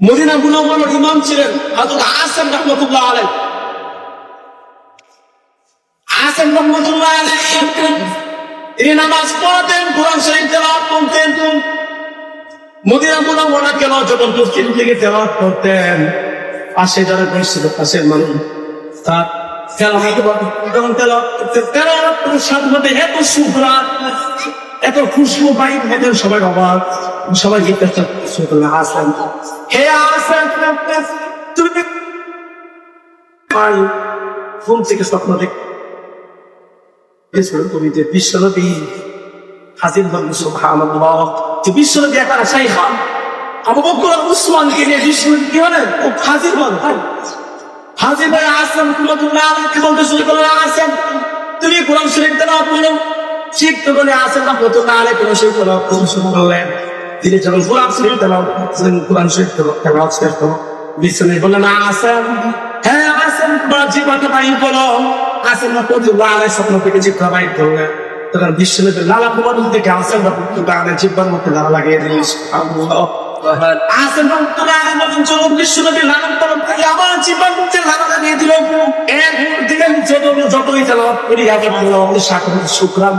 Medina মুনাওয়ারার ইমাম ছিলেন হযরত আসেম রাহমাতুল্লাহ আলাইহি। আসেম রাহমাতুল্লাহ আলাইহি তিনি নামাজ পড়তেন, কোরআন শরীফ তেলাওয়াত করতেন। মদিনা মুনাওয়ারা কেন যখন মসজিদ থেকে তেলাওয়াত করতেন, পাশে যারা বসছিল পাশের মানুষ তার তেলাওয়াতের সাথে সাথে এত সুফরাত, এত খুশবু বাইর হতেন, সবাই অবাক, সবাই জিজ্ঞাসা করছিল আসেন, হে আসেন তুমি ঘুম থেকে স্বপ্ন দেখেছো তুমি যে বিশ্বনবী হাজির হন, সুবহানাল্লাহ, যে বিশ্বনবী একবার আশাই খান আবু বকর আর উসমানকে নিয়ে বিশ্বনবী কি হলেন ও হাজির হন। হাজির ভাই আসেন রাহমাতুল্লাহ আলাইহি বলতে শুরু করলেন, আসেন তুমি কোরআন শরীফ তেলাওয়াত করো। শিখতে বলে আসেন রাহমাতুল্লাহ আলাইহি কোরআন শরীফ তেলাওয়াত শুরু করলেন। তিনি যখন কোরআন শরীফ তেলাওয়াত করলেন, কোরআন শরীফ তেলাওয়াত শেষ হলো, বিশ্বনবী বললেন, আসেন, হ্যাঁ আসেন তোমার জীবনটা বাইর করো। আসেন রাহমাতুল্লাহ আলাইহি স্বপ্ন থেকে জীবনটা বাইর করলেন। তখন বিশ্বনবী লালা কুমার থেকে আসেন রাহমাতুল্লাহ আলাইহি জীবন মধ্যে লালা লাগিয়ে দিলেন। সুবহানাল্লাহ। আসেন রাহমাতুল্লাহ আলাইহি বলেন, চলো বিশ্বনবী লালন পালন করে আমার জীবন মধ্যে লালা লাগিয়ে দিল। এর দিলেন যতই তেলাওয়াত করি আবার সাকর শুকরান